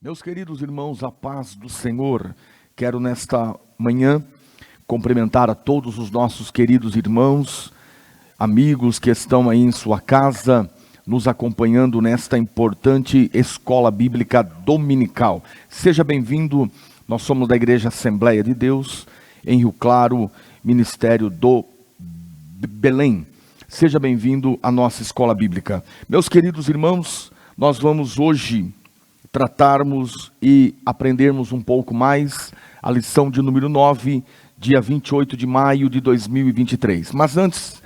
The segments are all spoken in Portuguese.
Meus queridos irmãos, a paz do Senhor. Quero nesta manhã cumprimentar a todos os nossos queridos irmãos, amigos que estão aí em sua casa, nos acompanhando nesta importante escola bíblica dominical. Seja bem-vindo, nós somos da Igreja Assembleia de Deus, em Rio Claro, Ministério do Belém. Seja bem-vindo à nossa escola bíblica. Meus queridos irmãos, nós vamos hoje tratarmos e aprendermos um pouco mais a lição de número 9, dia 28 de maio de 2023. Mas antes,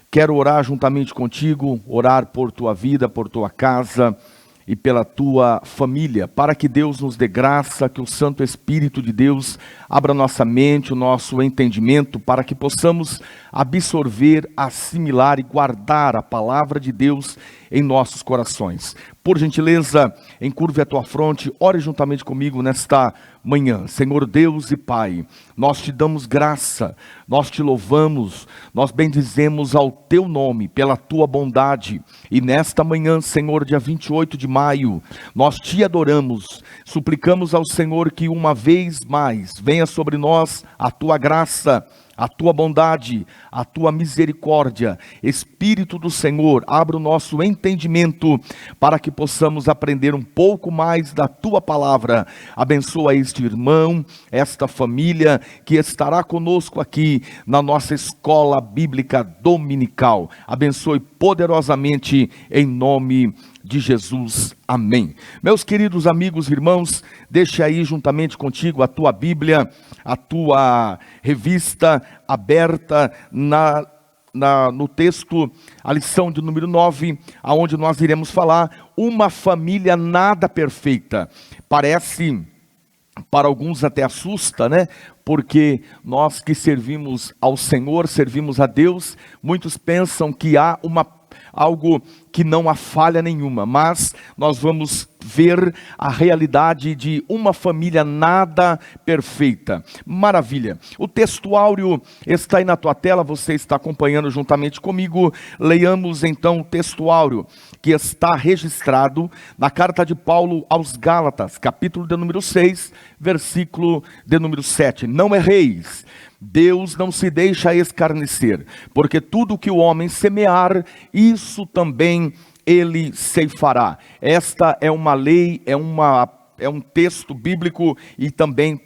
quero orar juntamente contigo, orar por tua vida, por tua casa e pela tua família, para que Deus nos dê graça, que o Santo Espírito de Deus abra nossa mente, o nosso entendimento, para que possamos absorver, assimilar e guardar a palavra de Deus em nossos corações. Por gentileza, encurve a tua fronte, ore juntamente comigo nesta manhã. Senhor Deus e Pai, nós te damos graça, nós te louvamos, nós bendizemos ao teu nome pela tua bondade. E nesta manhã, Senhor, dia 28 de maio, nós te adoramos, suplicamos ao Senhor que uma vez mais venha sobre nós a tua graça, a tua bondade, a tua misericórdia. Espírito do Senhor, abra o nosso entendimento para que possamos aprender um pouco mais da tua palavra. Abençoa este irmão, esta família que estará conosco aqui na nossa escola bíblica dominical. Abençoe poderosamente em nome de Jesus, amém. Meus queridos amigos e irmãos, deixe aí juntamente contigo a tua Bíblia, a tua revista aberta no texto, a lição de número 9, aonde nós iremos falar uma família nada perfeita. Parece, para alguns até assusta, né? Porque nós que servimos ao Senhor, servimos a Deus, muitos pensam que há algo que não há falha nenhuma, mas nós vamos ver a realidade de uma família nada perfeita. Maravilha. O textuário está aí na tua tela, você está acompanhando juntamente comigo. Leiamos então o textuário que está registrado na carta de Paulo aos Gálatas, capítulo de número 6, versículo de número 7. Não erreis, Deus não se deixa escarnecer, porque tudo que o homem semear, isso também ele ceifará. Esta é uma lei, é um texto bíblico e também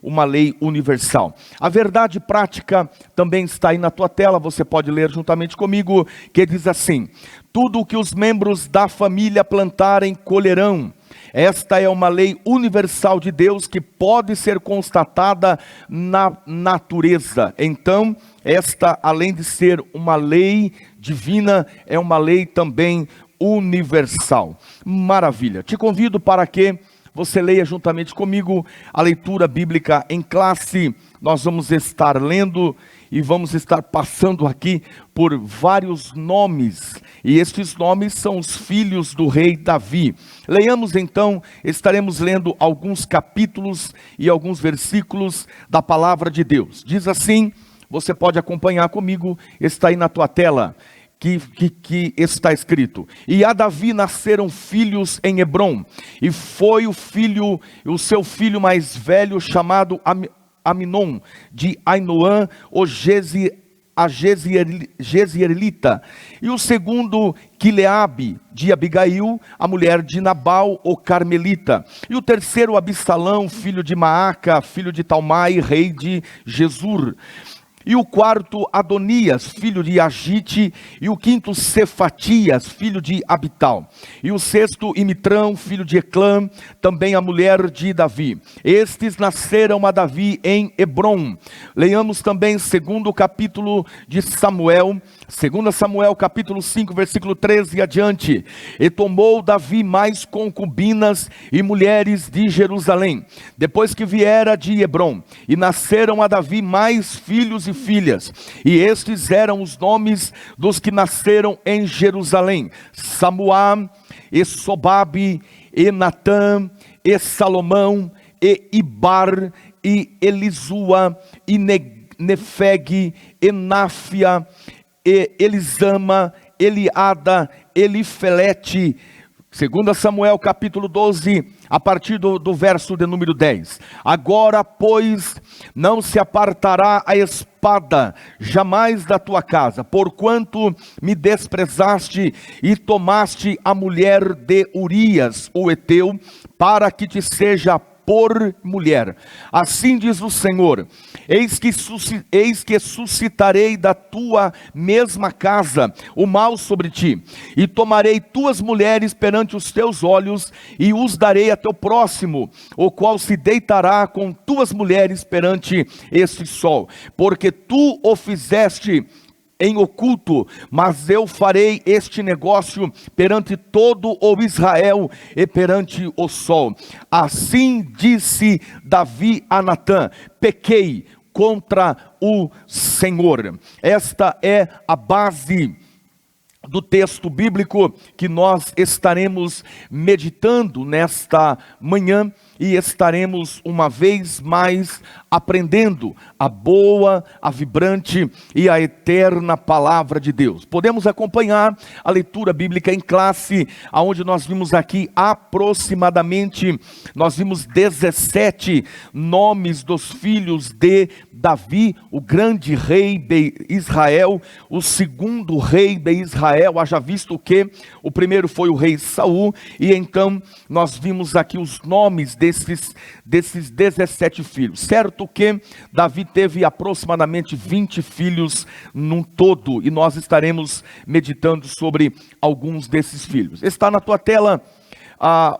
uma lei universal. A verdade prática também está aí na tua tela, você pode ler juntamente comigo, que diz assim: tudo o que os membros da família plantarem, colherão. Esta é uma lei universal de Deus que pode ser constatada na natureza. Então, esta, além de ser uma lei divina, é uma lei também universal. Maravilha. Te convido para que você leia juntamente comigo a leitura bíblica em classe. Nós vamos estar lendo e vamos estar passando aqui por vários nomes, e estes nomes são os filhos do rei Davi. Leiamos então, estaremos lendo alguns capítulos e alguns versículos da palavra de Deus. Diz assim, você pode acompanhar comigo, está aí na tua tela, que está escrito: e a Davi nasceram filhos em Hebrom, e foi o seu filho mais velho chamado Aminon, de Ainoã, a Jezreelita, e o segundo Quileabe, de Abigail, a mulher de Nabal, o Carmelita, e o terceiro Absalão, filho de Maaca, filho de Talmai, rei de Gesur, e o quarto Adonias, filho de Agite, e o quinto Cefatias, filho de Abital, e o sexto Imitrão, filho de Eclã, também a mulher de Davi. Estes nasceram a Davi em Hebrom. Leiamos também segundo capítulo de Samuel, 2 Samuel capítulo 5, versículo 13 e adiante. E tomou Davi mais concubinas e mulheres de Jerusalém, depois que viera de Hebrom, e nasceram a Davi mais filhos e filhas, e estes eram os nomes dos que nasceram em Jerusalém: Samuá, e Sobabe, e Natã, e Salomão, e Ibar, e Elisua, e Nefeg, e Náfia, e Elisama, Eliada, Elifelete, 2 Samuel capítulo 12, a partir do verso de número 10. Agora, pois, não se apartará a espada jamais da tua casa, porquanto me desprezaste e tomaste a mulher de Urias, o Eteu, para que te seja por mulher. Assim diz o Senhor: eis que suscitarei da tua mesma casa o mal sobre ti, e tomarei tuas mulheres perante os teus olhos, e os darei a teu próximo, o qual se deitará com tuas mulheres perante este sol, porque tu o fizeste em oculto, mas eu farei este negócio perante todo o Israel e perante o sol. Assim disse Davi a Natã: pequei contra o Senhor. Esta é a base do texto bíblico que nós estaremos meditando nesta manhã, e estaremos uma vez mais aprendendo a boa, a vibrante e a eterna palavra de Deus. Podemos acompanhar a leitura bíblica em classe, aonde nós vimos aqui aproximadamente, nós vimos 17 nomes dos filhos de Davi, o grande rei de Israel, o segundo rei de Israel. Haja visto que o primeiro foi o rei Saul, e então nós vimos aqui os nomes desses 17 filhos. Certo que Davi teve aproximadamente 20 filhos num todo, e nós estaremos meditando sobre alguns desses filhos. Está na tua tela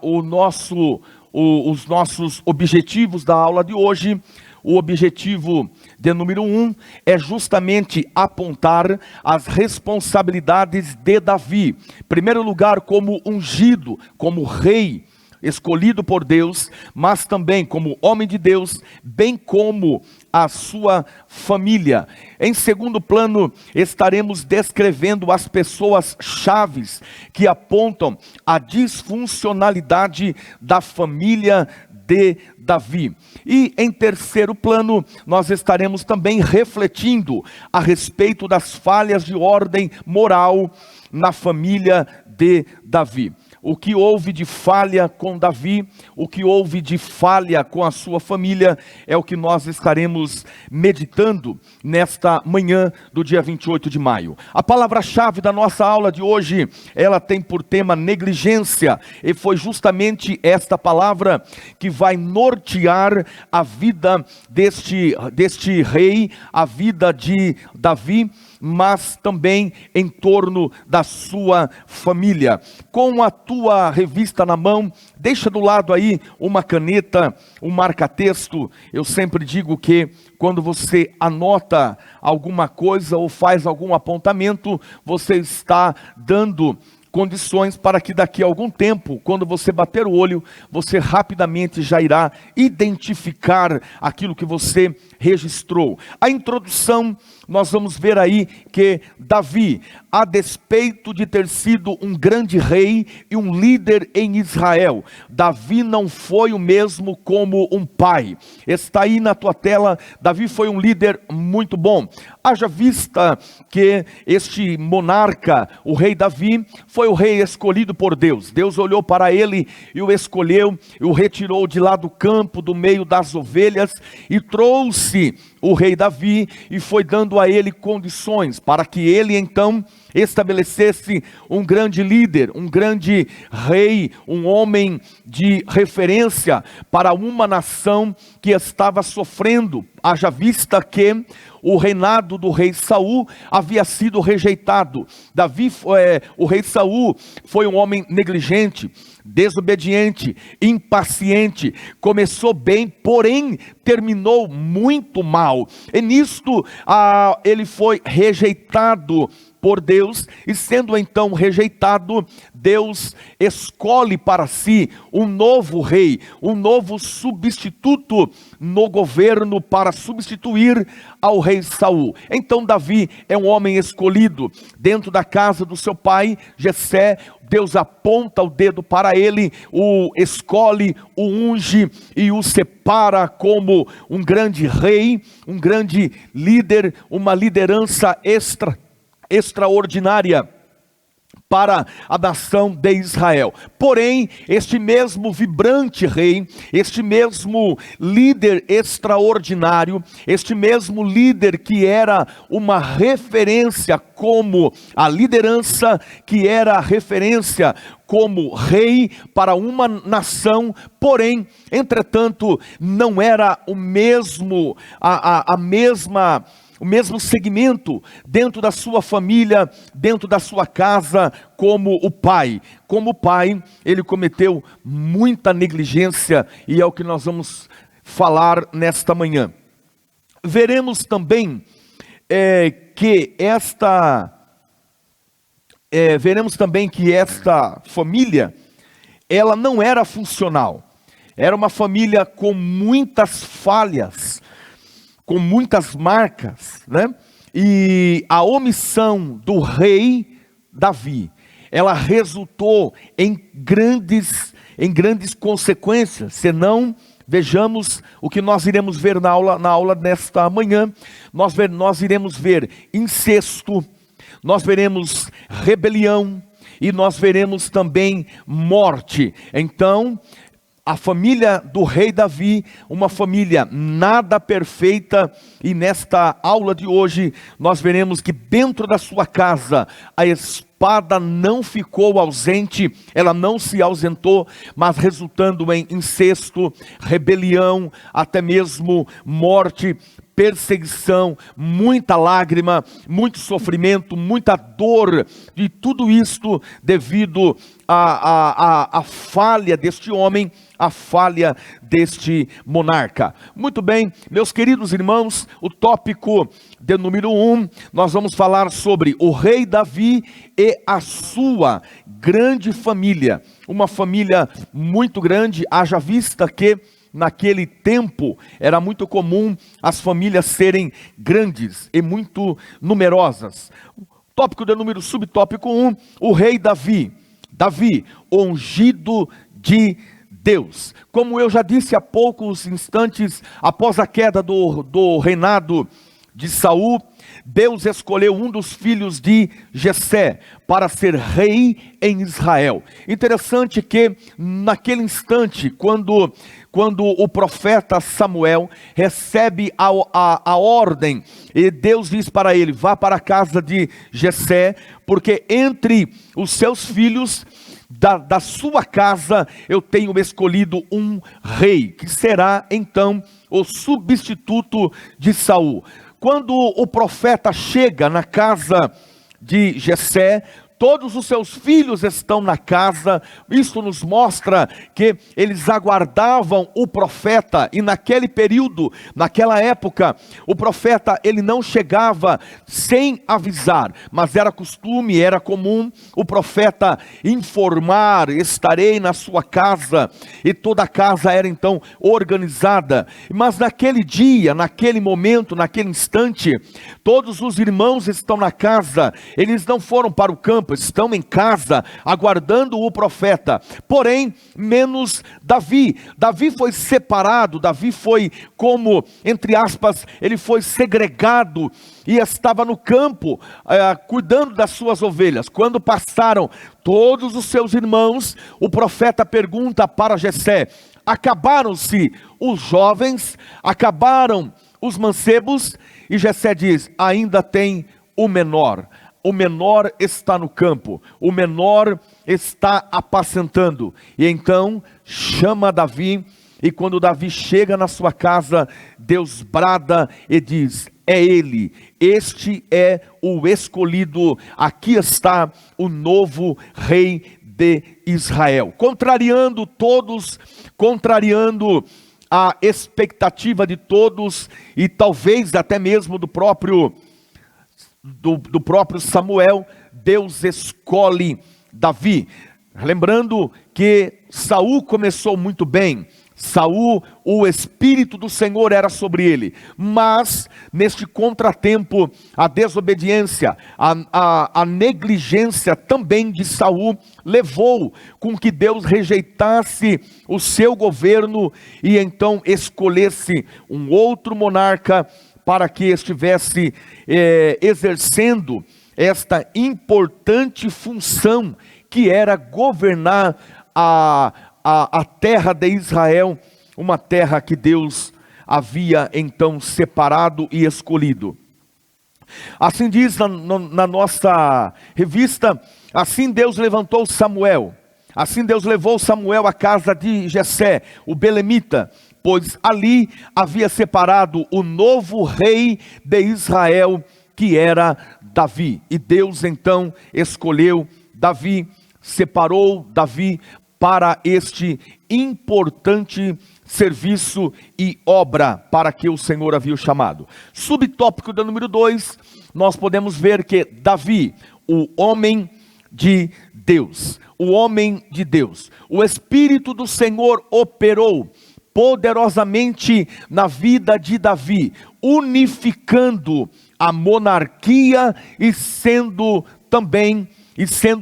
os nossos objetivos da aula de hoje. O objetivo de número 1 é justamente apontar as responsabilidades de Davi. Em primeiro lugar, como ungido, como rei, escolhido por Deus, mas também como homem de Deus, bem como a sua família. Em segundo plano, estaremos descrevendo as pessoas chaves que apontam a disfuncionalidade da família de Davi. E em terceiro plano, nós estaremos também refletindo a respeito das falhas de ordem moral na família de Davi. O que houve de falha com Davi, o que houve de falha com a sua família, é o que nós estaremos meditando nesta manhã do dia 28 de maio. A palavra-chave da nossa aula de hoje, ela tem por tema negligência, e foi justamente esta palavra que vai nortear a vida deste rei, a vida de Davi, mas também em torno da sua família. Com a tua revista na mão, deixa do lado aí uma caneta, um marca-texto. Eu sempre digo que quando você anota alguma coisa ou faz algum apontamento, você está dando condições para que daqui a algum tempo, quando você bater o olho, você rapidamente já irá identificar aquilo que você registrou. A introdução, nós vamos ver aí que Davi, a despeito de ter sido um grande rei e um líder em Israel, Davi não foi o mesmo como um pai. Está aí na tua tela. Davi foi um líder muito bom. Haja vista que este monarca, o rei Davi, foi o rei escolhido por Deus. Deus olhou para ele e o escolheu, e o retirou de lá do campo, do meio das ovelhas, e trouxe o rei Davi e foi dando a ele condições para que ele então estabelecesse um grande líder, um grande rei, um homem de referência para uma nação que estava sofrendo. Haja vista que o reinado do rei Saul havia sido rejeitado. O rei Saul foi um homem negligente, desobediente, impaciente. Começou bem, porém terminou muito mal. E nisto ele foi rejeitado por Deus, e sendo então rejeitado, Deus escolhe para si um novo rei, um novo substituto no governo para substituir ao rei Saul. Então Davi é um homem escolhido dentro da casa do seu pai Jessé. Deus aponta o dedo para ele, o escolhe, o unge e o separa como um grande rei, um grande líder, uma liderança extraordinária para a nação de Israel. Porém, este mesmo vibrante rei, este mesmo líder extraordinário, este mesmo líder que era uma referência como a liderança, que era referência como rei para uma nação, porém, entretanto, não era o mesmo segmento dentro da sua família, dentro da sua casa, como o pai. Como pai, ele cometeu muita negligência, e é o que nós vamos falar nesta manhã. Veremos também que esta família, ela não era funcional. Era uma família com muitas falhas, com muitas marcas, né? E a omissão do rei Davi, ela resultou em grandes consequências. Senão, vejamos o que nós iremos ver na aula desta manhã. Nós iremos ver incesto, nós veremos rebelião e nós veremos também morte. Então, a família do rei Davi, uma família nada perfeita, e nesta aula de hoje nós veremos que dentro da sua casa a espada não ficou ausente, ela não se ausentou, mas resultando em incesto, rebelião, até mesmo morte, perseguição, muita lágrima, muito sofrimento, muita dor, e tudo isto devido à falha deste homem, a falha deste monarca. Muito bem, meus queridos irmãos, o tópico de número 1, nós vamos falar sobre o rei Davi e a sua grande família. Uma família muito grande, haja vista que naquele tempo era muito comum as famílias serem grandes e muito numerosas. Tópico de número subtópico 1, o rei Davi. Davi, ungido de Deus. Como eu já disse há poucos instantes, após a queda do reinado de Saul, Deus escolheu um dos filhos de Jessé para ser rei em Israel. Interessante que naquele instante, quando o profeta Samuel recebe a ordem, e Deus diz para ele: vá para a casa de Jessé, porque entre os seus filhos da sua casa eu tenho escolhido um rei, que será então o substituto de Saul. Quando o profeta chega na casa de Jessé, todos os seus filhos estão na casa. Isso nos mostra que eles aguardavam o profeta, e naquele período, naquela época, o profeta ele não chegava sem avisar, mas era costume, era comum o profeta informar: estarei na sua casa, e toda a casa era então organizada. Mas naquele dia, naquele momento, naquele instante, todos os irmãos estão na casa, eles não foram para o campo, estão em casa aguardando o profeta, porém menos Davi. Davi foi separado, Davi foi, como entre aspas, ele foi segregado e estava no campo cuidando das suas ovelhas. Quando passaram todos os seus irmãos, o profeta pergunta para Jessé: acabaram-se os jovens, acabaram os mancebos? E Jessé diz: ainda tem o menor. O menor está no campo, o menor está apacentando. E então chama Davi, e quando Davi chega na sua casa, Deus brada e diz: é ele, este é o escolhido, aqui está o novo rei de Israel. Contrariando a expectativa de todos, e talvez até mesmo do próprio Samuel, Deus escolhe Davi. Lembrando que Saul começou muito bem. Saul, o Espírito do Senhor era sobre ele, mas neste contratempo, a desobediência, a negligência também de Saul levou com que Deus rejeitasse o seu governo e então escolhesse um outro monarca para que estivesse exercendo esta importante função que era governar a terra de Israel, uma terra que Deus havia então separado e escolhido. Assim diz na nossa revista: assim Deus levantou Samuel, assim Deus levou Samuel à casa de Jessé, o belemita, pois ali havia separado o novo rei de Israel, que era Davi. E Deus então escolheu Davi, separou Davi para este importante serviço e obra para que o Senhor havia chamado. Subtópico do número 2, nós podemos ver que Davi, o homem de Deus, o homem de Deus, o Espírito do Senhor operou poderosamente na vida de Davi, unificando a monarquia e sendo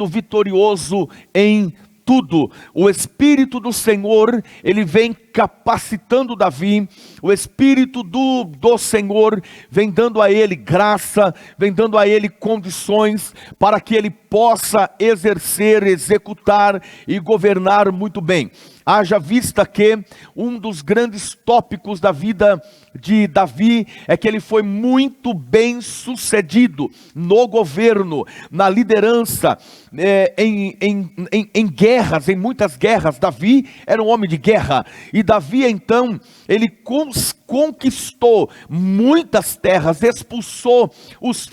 vitorioso em tudo. O Espírito do Senhor, ele vem capacitando Davi, o Espírito do Senhor vem dando a ele graça, vem dando a ele condições para que ele possa exercer, executar e governar muito bem. Haja vista que um dos grandes tópicos da vida de Davi é que ele foi muito bem sucedido no governo, na liderança, em guerras, em muitas guerras. Davi era um homem de guerra, e Davi então, ele conquistou muitas terras, expulsou os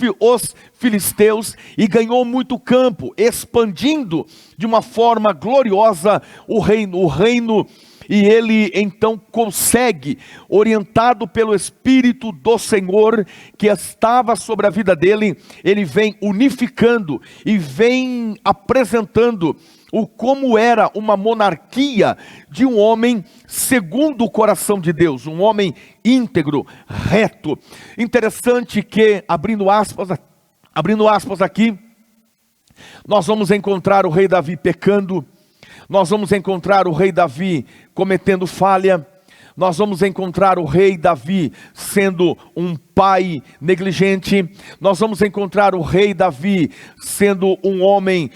filisteus e ganhou muito campo, expandindo de uma forma gloriosa o reino, e ele então consegue, orientado pelo Espírito do Senhor que estava sobre a vida dele, ele vem unificando e vem apresentando como era uma monarquia de um homem segundo o coração de Deus, um homem íntegro, reto. Interessante que, abrindo aspas aqui, nós vamos encontrar o rei Davi pecando, nós vamos encontrar o rei Davi cometendo falha, nós vamos encontrar o rei Davi sendo um pai negligente, nós vamos encontrar o rei Davi sendo um homem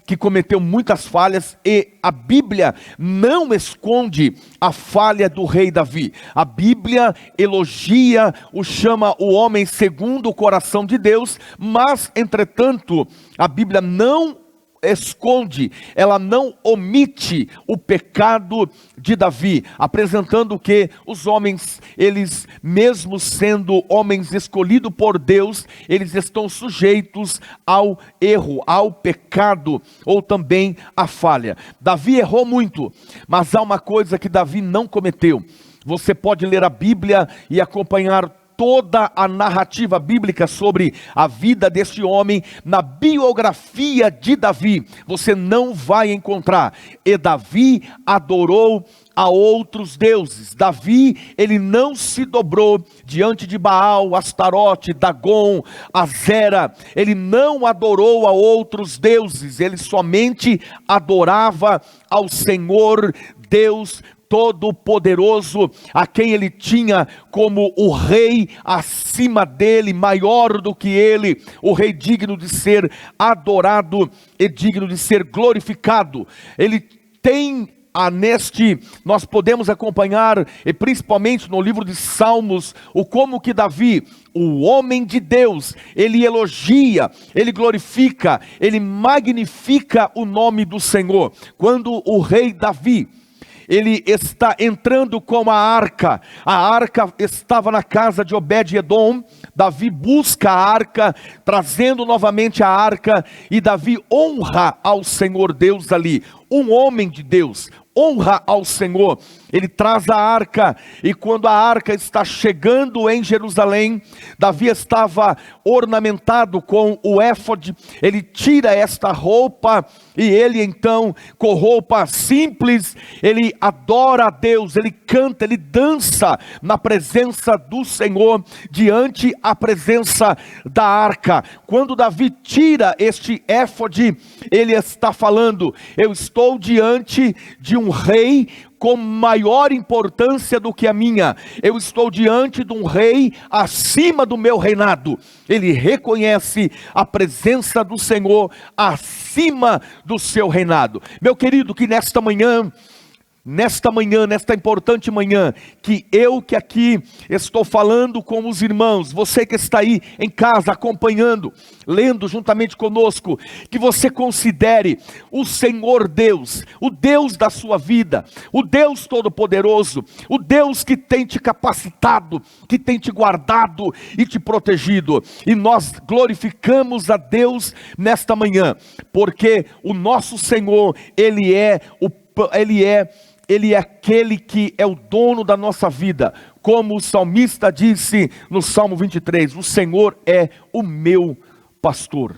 que cometeu muitas falhas, e a Bíblia não esconde a falha do rei Davi. A Bíblia elogia, chama o homem segundo o coração de Deus, mas entretanto a Bíblia não esconde, ela não omite o pecado de Davi, apresentando que os homens, eles mesmo sendo homens escolhidos por Deus, eles estão sujeitos ao erro, ao pecado, ou também à falha. Davi errou muito, mas há uma coisa que Davi não cometeu. Você pode ler a Bíblia e acompanhar toda a narrativa bíblica sobre a vida deste homem. Na biografia de Davi, você não vai encontrar: e Davi adorou a outros deuses. Davi, ele não se dobrou diante de Baal, Astarote, Dagon, Azera. Ele não adorou a outros deuses, ele somente adorava ao Senhor Deus Todo-Poderoso, a quem ele tinha como o rei acima dele, maior do que ele, o rei digno de ser adorado e digno de ser glorificado. Ele tem nós podemos acompanhar, e principalmente no livro de Salmos, como que Davi, o homem de Deus, ele elogia, ele glorifica, ele magnifica o nome do Senhor. Quando o rei Davi, ele está entrando com a arca estava na casa de Obed-edom. Davi busca a arca, trazendo novamente a arca, e Davi honra ao Senhor Deus ali. Um homem de Deus honra ao Senhor, ele traz a arca, e quando a arca está chegando em Jerusalém, Davi estava ornamentado com o éfode. Ele tira esta roupa, e ele então, com roupa simples, ele adora a Deus, ele canta, ele dança na presença do Senhor, diante a presença da arca. Quando Davi tira este éfode, ele está falando: eu estou diante de um rei com maior importância do que a minha. Eu estou diante de um rei acima do meu reinado. Ele reconhece a presença do Senhor acima do seu reinado. Meu querido, que nesta manhã, nesta importante manhã, que aqui estou falando com os irmãos, você que está aí em casa acompanhando, lendo juntamente conosco, que você considere o Senhor Deus, o Deus da sua vida, o Deus Todo-Poderoso, o Deus que tem te capacitado, que tem te guardado e te protegido. E nós glorificamos a Deus nesta manhã, porque o nosso Senhor, Ele é aquele que é o dono da nossa vida. Como o salmista disse no Salmo 23, o Senhor é o meu pastor.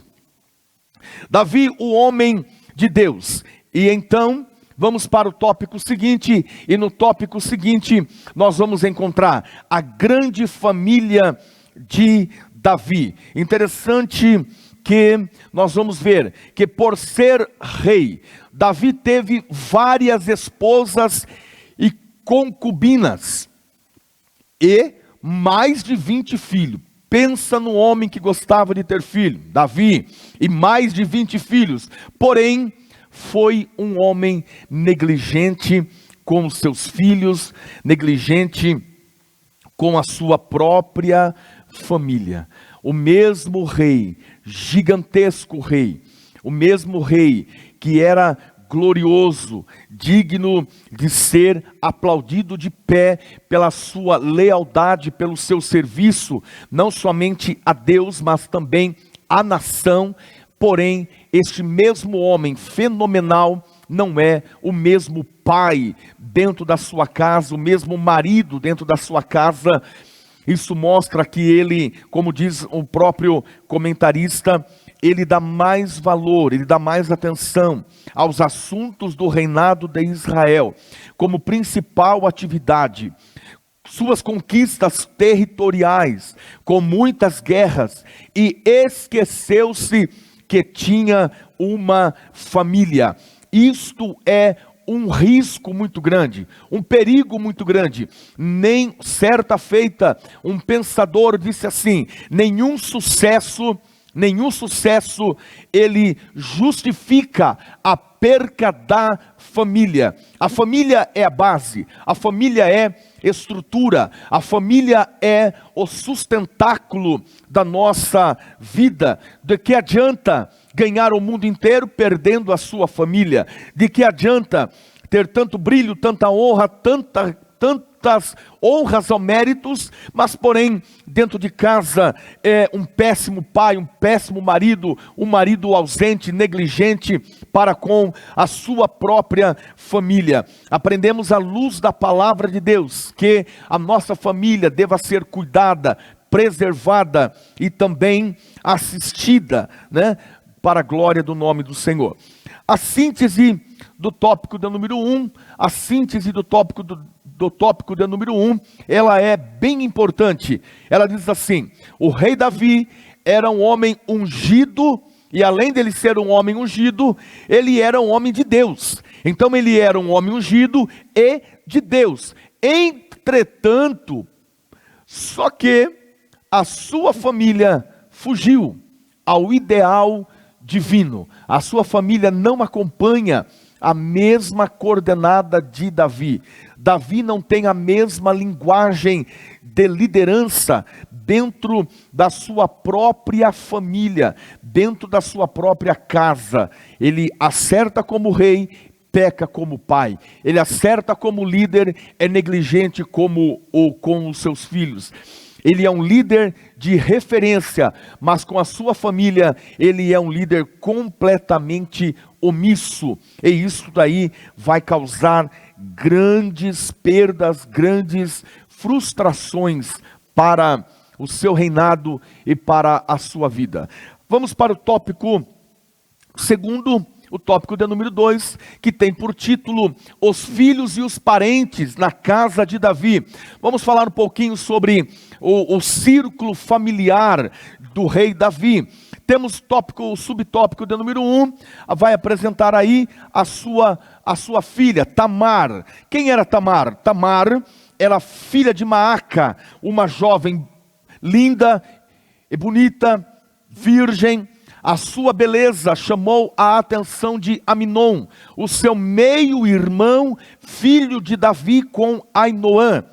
Davi, o homem de Deus. E então, vamos para o tópico seguinte, e no tópico seguinte, nós vamos encontrar a grande família de Davi. Interessante que nós vamos ver que por ser rei, Davi teve várias esposas e concubinas e mais de 20 filhos. Pensa no homem que gostava de ter filho, Davi, e mais de 20 filhos. Porém, foi um homem negligente com os seus filhos, negligente com a sua própria família. O mesmo rei, gigantesco rei, o mesmo rei que era glorioso, digno de ser aplaudido de pé pela sua lealdade, pelo seu serviço, não somente a Deus, mas também à nação. Porém, este mesmo homem fenomenal não é o mesmo pai dentro da sua casa, o mesmo marido dentro da sua casa. Isso mostra que ele, como diz o próprio comentarista, ele dá mais valor, ele dá mais atenção aos assuntos do reinado de Israel, como principal atividade. Suas conquistas territoriais, com muitas guerras, e esqueceu-se que tinha uma família. Isto é um risco muito grande, um perigo muito grande. Nem certa feita, um pensador disse assim: nenhum sucesso ele justifica a perca da família. A família é a base, a família é estrutura, a família é o sustentáculo da nossa vida. De que adianta ganhar o mundo inteiro perdendo a sua família? De que adianta ter tanto brilho, tanta honra, tantas honras ou méritos, mas porém dentro de casa é um péssimo pai, um péssimo marido, um marido ausente, negligente para com a sua própria família. Aprendemos à luz da palavra de Deus que a nossa família deva ser cuidada, preservada e também assistida, né, para a glória do nome do Senhor. A síntese do tópico de número 1, a síntese do tópico de número 1, ela é bem importante. Ela diz assim: o rei Davi era um homem ungido, e além dele ser um homem ungido, ele era um homem de Deus. Então ele era um homem ungido e de Deus. Entretanto, só que a sua família fugiu ao ideal divino. A sua família não acompanha a mesma coordenada de Davi. Davi não tem a mesma linguagem de liderança dentro da sua própria família, dentro da sua própria casa. Ele acerta como rei, peca como pai. Ele acerta como líder, é negligente com os seus filhos. Ele é um líder de referência, mas com a sua família, ele é um líder completamente omisso. E isso daí vai causar grandes perdas, grandes frustrações para o seu reinado e para a sua vida. Vamos para o tópico segundo, o tópico de número 2, que tem por título Os Filhos e os Parentes na Casa de Davi. Vamos falar um pouquinho sobre o círculo familiar do rei Davi. temos tópico, subtópico de número 1, vai apresentar aí a sua filha, Tamar. Quem era Tamar? Tamar era filha de Maaca, uma jovem linda e bonita, virgem. A sua beleza chamou a atenção de Aminon, o seu meio-irmão, filho de Davi com Ainoã,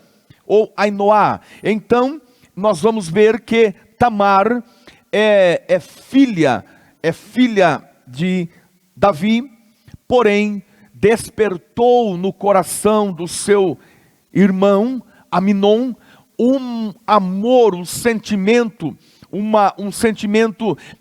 ou Ainoá. Então, nós vamos ver que Tamar é filha de Davi, porém, despertou no coração do seu irmão, Aminon, um amor, um sentimento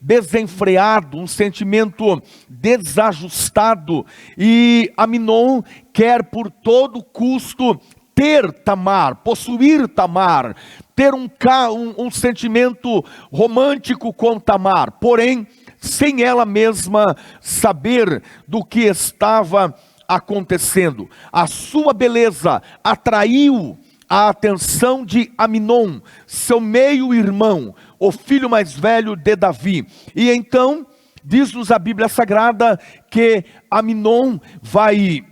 desenfreado, um sentimento desajustado, e Aminon quer por todo custo ter Tamar, possuir Tamar, ter um sentimento romântico com Tamar, porém, sem ela mesma saber do que estava acontecendo. A sua beleza atraiu a atenção de Aminon, seu meio-irmão, o filho mais velho de Davi. E então, diz-nos a Bíblia Sagrada que Aminon vai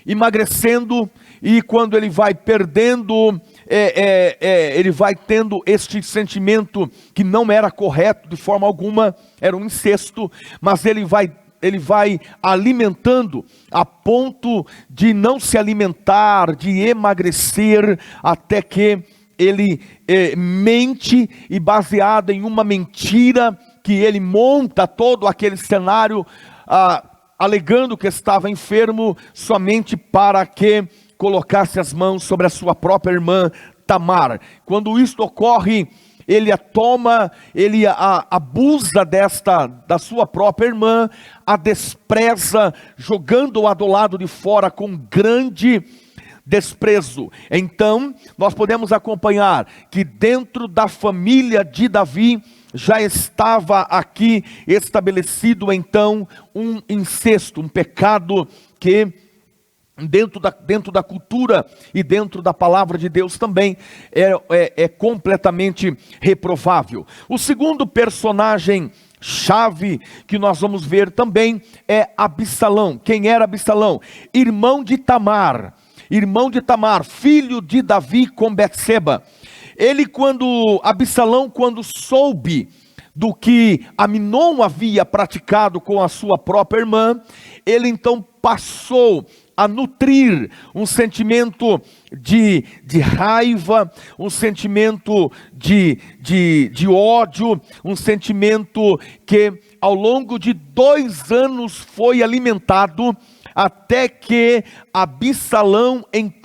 emagrecendo, e quando ele vai perdendo, ele vai tendo este sentimento que não era correto de forma alguma, era um incesto, mas ele vai alimentando a ponto de não se alimentar, de emagrecer, até que ele mente, e baseado em uma mentira que ele monta todo aquele cenário, alegando que estava enfermo, somente para que colocasse as mãos sobre a sua própria irmã Tamar. Quando isto ocorre, ele a toma, ele abusa da sua própria irmã, a despreza, jogando-a do lado de fora com grande desprezo. Então, nós podemos acompanhar que dentro da família de Davi, já estava aqui estabelecido então um incesto, um pecado que dentro da cultura e dentro da palavra de Deus também é completamente reprovável. O segundo personagem chave que nós vamos ver também é Absalão. Quem era Absalão? Irmão de Tamar, filho de Davi com Betseba. Absalão, quando soube do que Aminon havia praticado com a sua própria irmã, ele então passou a nutrir um sentimento de raiva, um sentimento de ódio, um sentimento que ao longo de 2 anos foi alimentado, até que Absalão, ele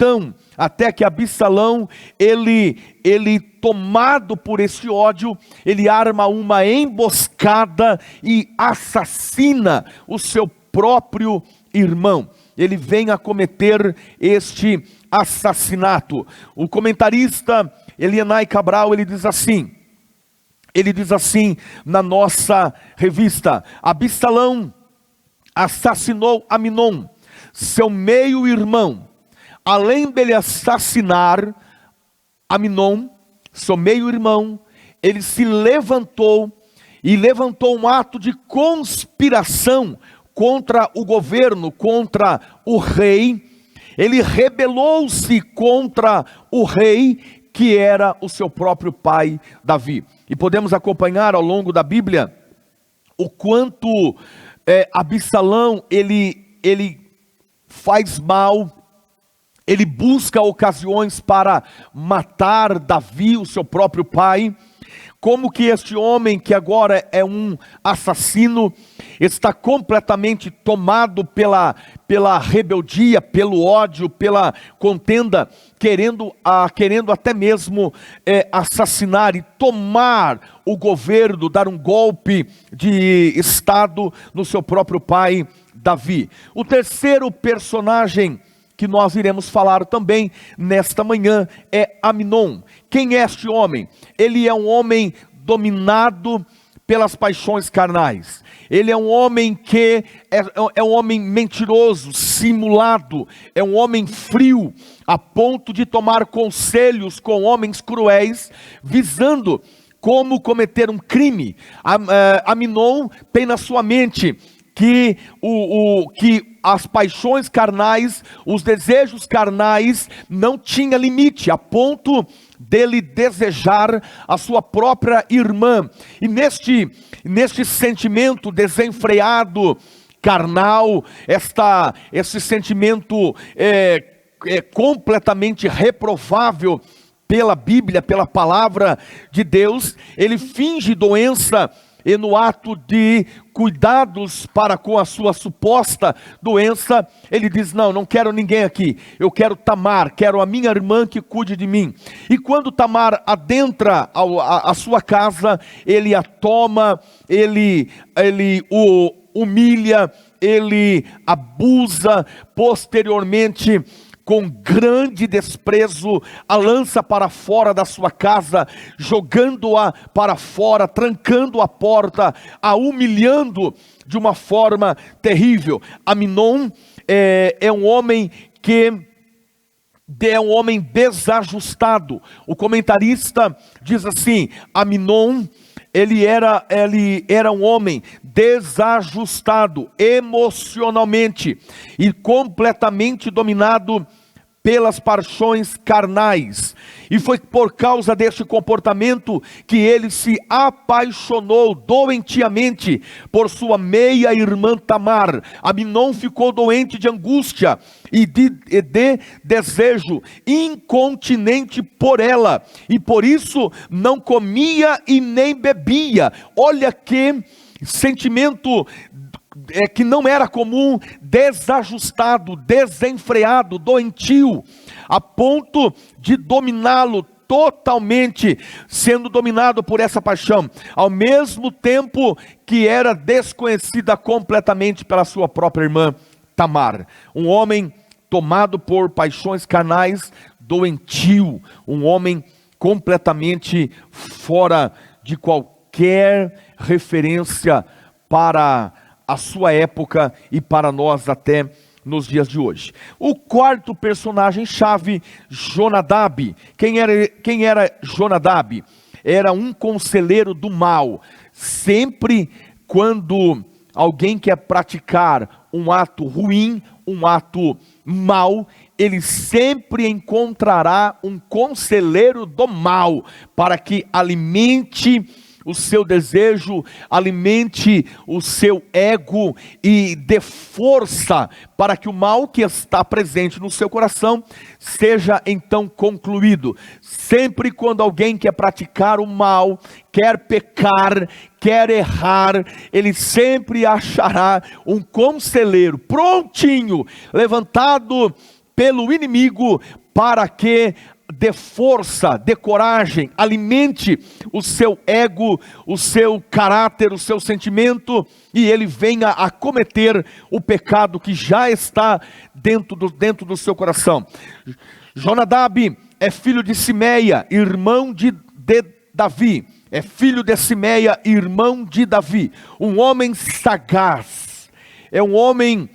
tomado por esse ódio, ele arma uma emboscada e assassina o seu próprio irmão. Ele vem a cometer este assassinato. O comentarista Elianai Cabral, ele diz assim na nossa revista: Absalão assassinou Aminon, seu meio-irmão. Além dele assassinar Aminon, seu meio-irmão, ele se levantou um ato de conspiração contra o governo, contra o rei. Ele rebelou-se contra o rei, que era o seu próprio pai Davi. E podemos acompanhar ao longo da Bíblia o quanto Absalão ele faz mal, ele busca ocasiões para matar Davi, o seu próprio pai. Como que este homem, que agora é um assassino, está completamente tomado pela rebeldia, pelo ódio, pela contenda, querendo até mesmo assassinar e tomar o governo, dar um golpe de estado no seu próprio pai Davi. O terceiro personagem que nós iremos falar também nesta manhã é Aminon. Quem é este homem? Ele é um homem dominado pelas paixões carnais. Ele é um homem que é um homem mentiroso, simulado, é um homem frio, a ponto de tomar conselhos com homens cruéis, visando como cometer um crime. Aminon tem na sua mente que as paixões carnais, os desejos carnais não tinha limite, a ponto dele desejar a sua própria irmã. E neste sentimento desenfreado, carnal, esse sentimento é completamente reprovável pela Bíblia, pela palavra de Deus, ele finge doença e no ato de cuidados para com a sua suposta doença, ele diz: não quero ninguém aqui, eu quero Tamar, quero a minha irmã que cuide de mim. E quando Tamar adentra a sua casa, ele a toma, ele o humilha, ele abusa, posteriormente, com grande desprezo, a lança para fora da sua casa, jogando-a para fora, trancando a porta, a humilhando de uma forma terrível. Aminon é um homem desajustado. O comentarista diz assim: Aminon, ele era um homem desajustado emocionalmente e completamente dominado pelas paixões carnais. E foi por causa deste comportamento que ele se apaixonou doentiamente por sua meia-irmã Tamar. Aminon ficou doente de angústia e de desejo incontinente por ela, e por isso não comia e nem bebia. Olha que sentimento que não era comum, desajustado, desenfreado, doentio, a ponto de dominá-lo totalmente, sendo dominado por essa paixão, ao mesmo tempo que era desconhecida completamente pela sua própria irmã Tamar. Um homem tomado por paixões carnais, doentio, um homem completamente fora de qualquer referência para a sua época e para nós até nos dias de hoje. O quarto personagem chave, Jonadab. Quem era Jonadab? Era um conselheiro do mal. Sempre quando alguém quer praticar um ato ruim, um ato mal, ele sempre encontrará um conselheiro do mal para que alimente o seu desejo, alimente o seu ego e dê força para que o mal que está presente no seu coração seja então concluído. Sempre quando alguém quer praticar o mal, quer pecar, quer errar, ele sempre achará um conselheiro prontinho, levantado pelo inimigo, para que dê força, dê coragem, alimente o seu ego, o seu caráter, o seu sentimento, e ele venha a cometer o pecado que já está dentro do seu coração. Jonadab é filho de Simeia, irmão de Davi. É filho de Simeia, irmão de Davi. Um homem sagaz. É um homem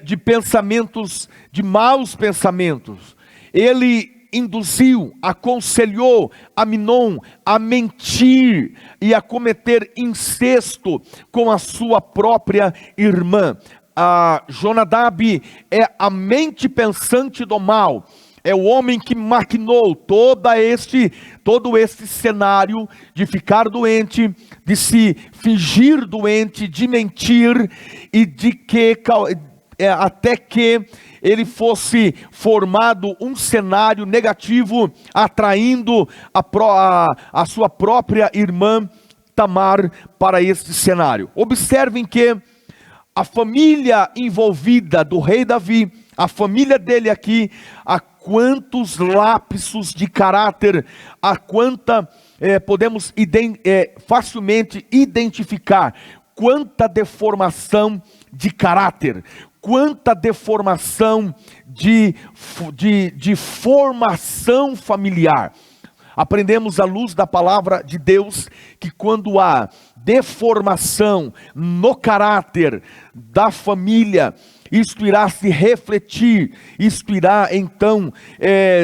de pensamentos, de maus pensamentos. Ele induziu, aconselhou Aminon a mentir e a cometer incesto com a sua própria irmã. Jonadab é a mente pensante do mal. É o homem que maquinou todo este cenário de ficar doente, de se fingir doente, de mentir e até que ele fosse formado um cenário negativo, atraindo a sua própria irmã Tamar para este cenário. Observem que a família envolvida do rei Davi, a família dele aqui, a quantos lapsos de caráter, a quanta podemos facilmente identificar, quanta deformação de caráter, quanta deformação de formação familiar. Aprendemos à luz da palavra de Deus que quando há deformação no caráter da família, isto irá se refletir, isto irá então,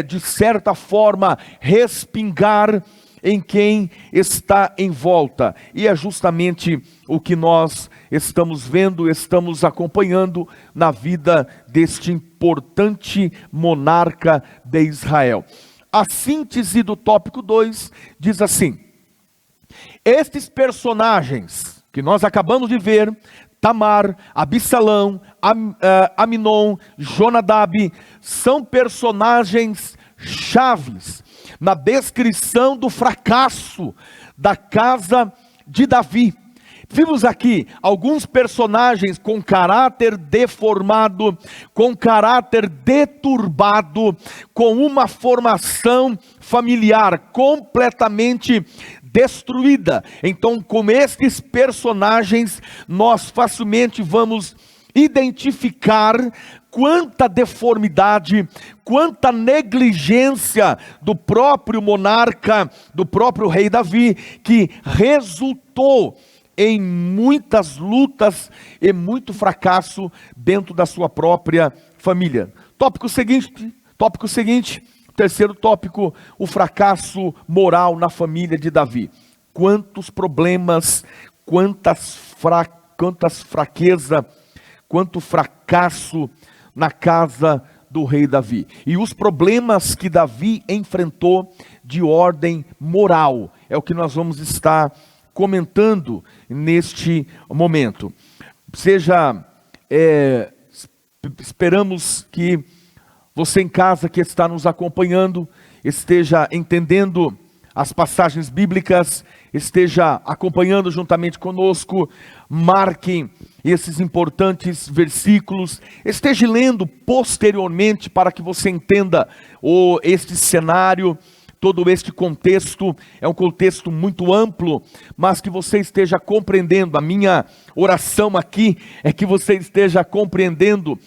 de certa forma, respingar em quem está em volta. E é justamente o que nós estamos vendo, estamos acompanhando na vida deste importante monarca de Israel. A síntese do tópico 2 diz assim: estes personagens que nós acabamos de ver, Tamar, Absalão, Aminon, Jonadab, são personagens chaves na descrição do fracasso da casa de Davi. Vimos aqui alguns personagens com caráter deformado, com caráter deturbado, com uma formação familiar completamente destruída. Então, com estes personagens, nós facilmente vamos identificar quanta deformidade, quanta negligência do próprio monarca, do próprio rei Davi, que resultou em muitas lutas e muito fracasso dentro da sua própria família. Tópico seguinte, terceiro tópico, o fracasso moral na família de Davi. Quantos problemas, quantas fraquezas, quanto fracasso na casa do rei Davi. E os problemas que Davi enfrentou de ordem moral, é o que nós vamos estar comentando neste momento. Esperamos que você em casa que está nos acompanhando, esteja entendendo as passagens bíblicas, esteja acompanhando juntamente conosco, marque esses importantes versículos, esteja lendo posteriormente para que você entenda este cenário, todo este contexto. É um contexto muito amplo, mas que você esteja compreendendo. A minha oração aqui é que você esteja compreendendo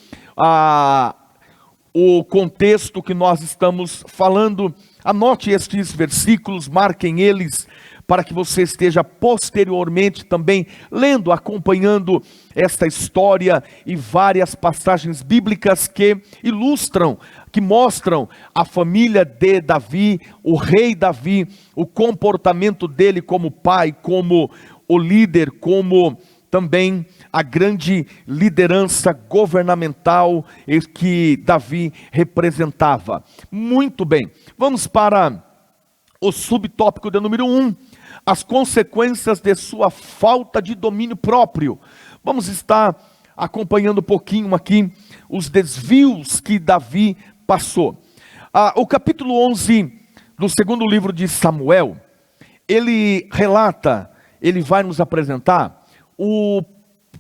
o contexto que nós estamos falando. Anote estes versículos, marquem eles, para que você esteja posteriormente também lendo, acompanhando esta história e várias passagens bíblicas que ilustram, que mostram a família de Davi, o rei Davi, o comportamento dele como pai, como o líder, como também a grande liderança governamental que Davi representava. Muito bem, vamos para o subtópico de número 1, as consequências de sua falta de domínio próprio. Vamos estar acompanhando um pouquinho aqui os desvios que Davi passou. O capítulo 11 do segundo livro de Samuel, ele vai nos apresentar o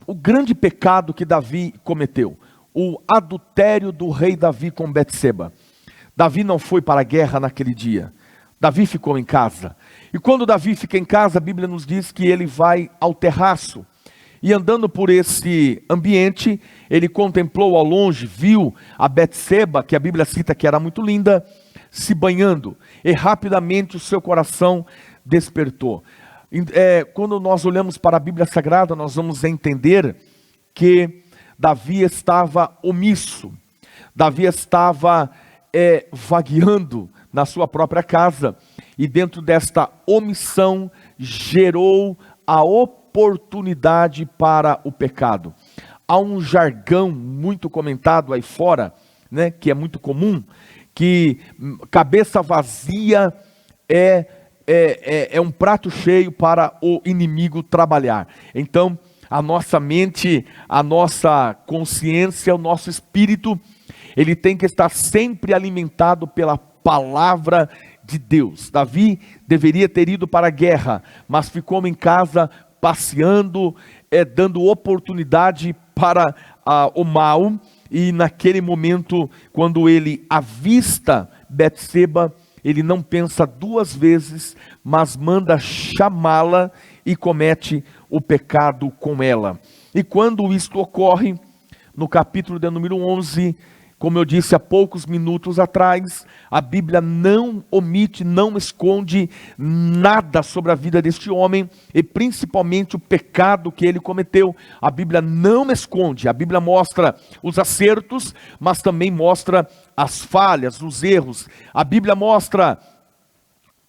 grande pecado que Davi cometeu, o adultério do rei Davi com Betseba. Davi não foi para a guerra naquele dia, Davi ficou em casa. E quando Davi fica em casa, a Bíblia nos diz que ele vai ao terraço. E andando por esse ambiente, ele contemplou ao longe, viu a Betseba, que a Bíblia cita que era muito linda, se banhando. E rapidamente o seu coração despertou. Quando nós olhamos para a Bíblia Sagrada, nós vamos entender que Davi estava omisso. Davi estava vagueando na sua própria casa, e dentro desta omissão gerou a oportunidade para o pecado. Há um jargão muito comentado aí fora, né, que é muito comum, que cabeça vazia é um prato cheio para o inimigo trabalhar. Então, a nossa mente, a nossa consciência, o nosso espírito, ele tem que estar sempre alimentado pela palavra de Deus. Davi deveria ter ido para a guerra, mas ficou em casa passeando, dando oportunidade para o mal. E naquele momento, quando ele avista Betseba, ele não pensa duas vezes, mas manda chamá-la e comete o pecado com ela. E quando isto ocorre, no capítulo de número 11, como eu disse há poucos minutos atrás, a Bíblia não omite, não esconde nada sobre a vida deste homem, e principalmente o pecado que ele cometeu. A Bíblia não esconde, a Bíblia mostra os acertos, mas também mostra as falhas, os erros. A Bíblia mostra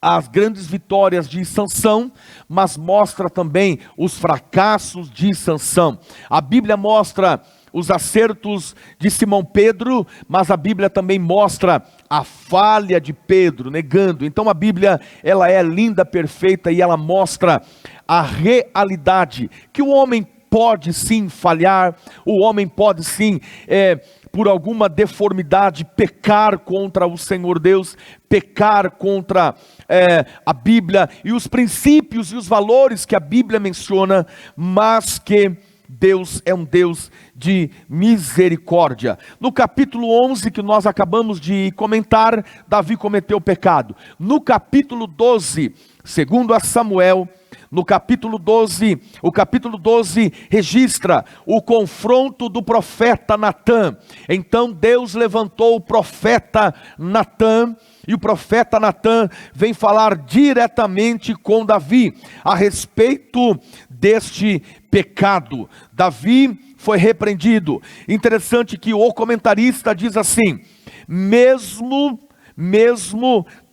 as grandes vitórias de Sansão, mas mostra também os fracassos de Sansão. A Bíblia mostra os acertos de Simão Pedro, mas a Bíblia também mostra a falha de Pedro, negando. Então a Bíblia, ela é linda, perfeita, e ela mostra a realidade, que o homem pode sim falhar, o homem pode sim, por alguma deformidade, pecar contra o Senhor Deus, pecar contra a Bíblia, e os princípios e os valores que a Bíblia menciona, mas que Deus é um Deus de misericórdia. No capítulo 11 que nós acabamos de comentar, Davi cometeu pecado. No capítulo 12, segundo a Samuel, no capítulo 12, o capítulo 12 registra o confronto do profeta Natã. Então Deus levantou o profeta Natã, e o profeta Natã vem falar diretamente com Davi a respeito deste pecado. Davi foi repreendido. Interessante que o comentarista diz assim: mesmo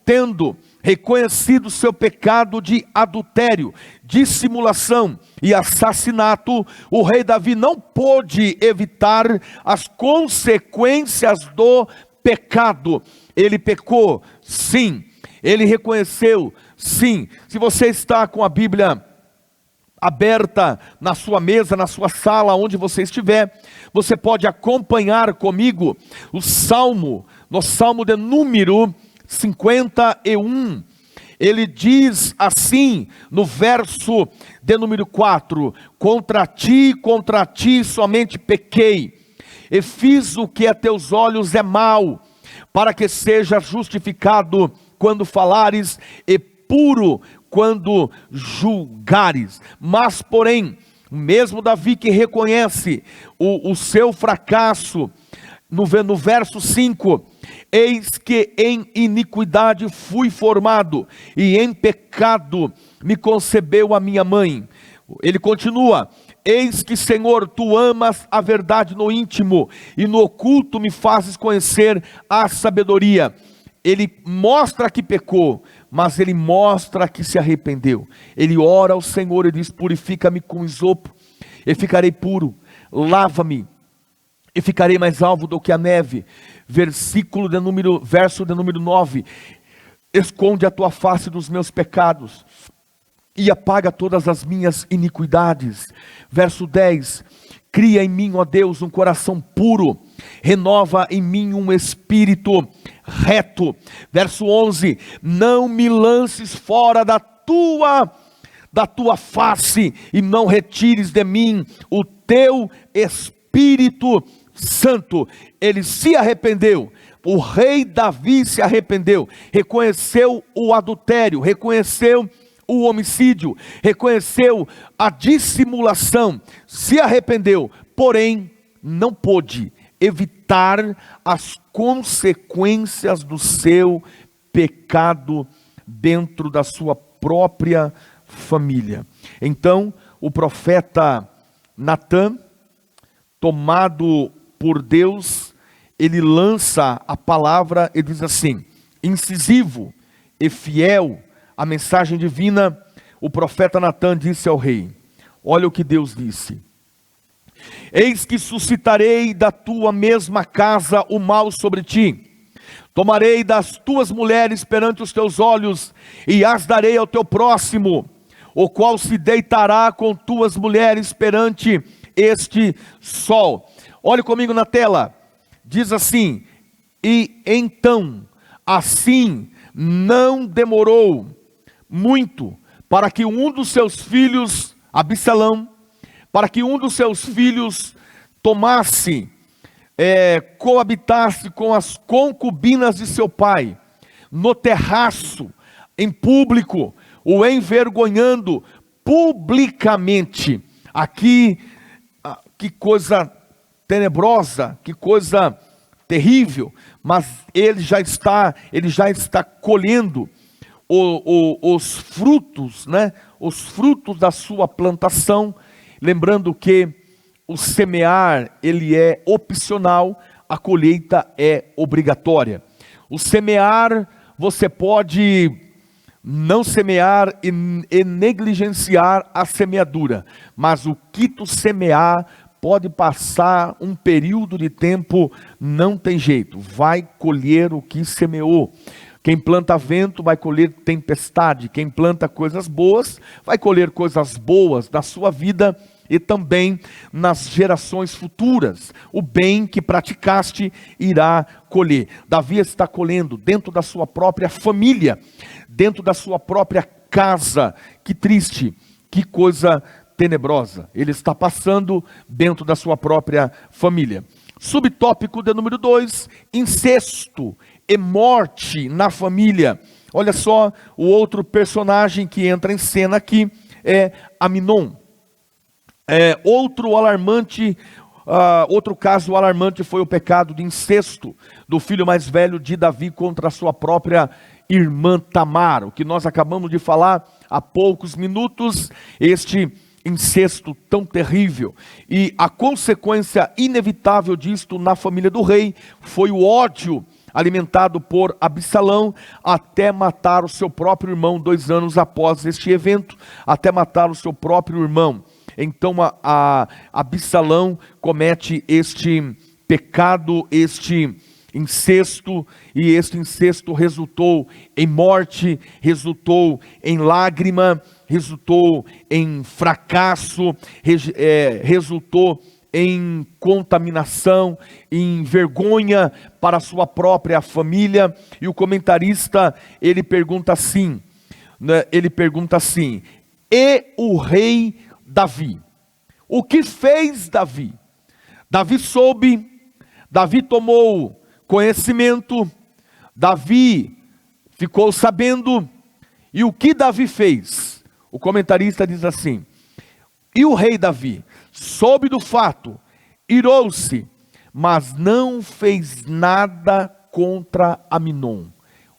tendo reconhecido seu pecado de adultério, dissimulação e assassinato, o rei Davi não pôde evitar as consequências do pecado. Ele pecou, sim. Ele reconheceu, sim. Se você está com a Bíblia aberta na sua mesa, na sua sala, onde você estiver, você pode acompanhar comigo o Salmo, no Salmo de número 51, ele diz assim, no verso de número 4, contra ti somente pequei, e fiz o que a teus olhos é mal, para que seja justificado quando falares, e puro quando julgares. Mas porém, mesmo Davi que reconhece o seu fracasso, no verso 5, eis que em iniquidade fui formado, e em pecado me concebeu a minha mãe. Ele continua: eis que, Senhor, tu amas a verdade no íntimo, e no oculto me fazes conhecer a sabedoria. Ele mostra que pecou, mas ele mostra que se arrependeu. Ele ora ao Senhor e diz: purifica-me com isopo, e ficarei puro, lava-me, e ficarei mais alvo do que a neve. Verso de número 9, esconde a tua face dos meus pecados, e apaga todas as minhas iniquidades. Verso 10, cria em mim, ó Deus, um coração puro, renova em mim um espírito reto. Verso 11, não me lances fora da tua face, e não retires de mim o teu Espírito Santo. Ele se arrependeu. O rei Davi se arrependeu, reconheceu o adultério, reconheceu o homicídio, reconheceu a dissimulação, se arrependeu, porém não pôde evitar as consequências do seu pecado dentro da sua própria família. Então o profeta Natã, tomado por Deus, ele lança a palavra e diz assim, incisivo e fiel à mensagem divina. O profeta Natã disse ao rei: olha o que Deus disse: eis que suscitarei da tua mesma casa o mal sobre ti, tomarei das tuas mulheres perante os teus olhos, e as darei ao teu próximo, o qual se deitará com tuas mulheres perante este sol. Olhe comigo na tela, diz assim: e então, assim, não demorou muito, para que um dos seus filhos, Absalão, para que um dos seus filhos coabitasse com as concubinas de seu pai, no terraço, em público, o envergonhando publicamente. Aqui, que coisa tenebrosa, que coisa terrível, mas ele já está colhendo os frutos, né? Os frutos da sua plantação. Lembrando que o semear, ele é opcional, a colheita é obrigatória. O semear, você pode não semear e negligenciar a semeadura, mas o que tu semear pode passar um período de tempo, não tem jeito, vai colher o que semeou. Quem planta vento vai colher tempestade, quem planta coisas boas vai colher coisas boas na sua vida e também nas gerações futuras. O bem que praticaste irá colher. Davi está colhendo dentro da sua própria família, dentro da sua própria casa. Que triste, que coisa tenebrosa. Ele está passando dentro da sua própria família. Subtópico de número 2, incesto e morte na família. Olha só, o outro personagem que entra em cena aqui é Aminon. Outro caso alarmante foi o pecado de incesto do filho mais velho de Davi contra a sua própria irmã Tamar. O que nós acabamos de falar há poucos minutos, este incesto tão terrível. E a consequência inevitável disto na família do rei foi o ódio alimentado por Absalão até matar o seu próprio irmão 2 anos após este evento, até matar o seu próprio irmão. Então Absalão comete este pecado, este incesto, e este incesto resultou em morte, resultou em lágrima, resultou em fracasso, resultou em contaminação, em vergonha para a sua própria família. E o comentarista, ele pergunta assim, e o rei Davi? O que fez Davi? Davi soube, Davi tomou conhecimento, Davi ficou sabendo, e o que Davi fez? O comentarista diz assim: e o rei Davi soube do fato, irou-se, mas não fez nada contra Aminon.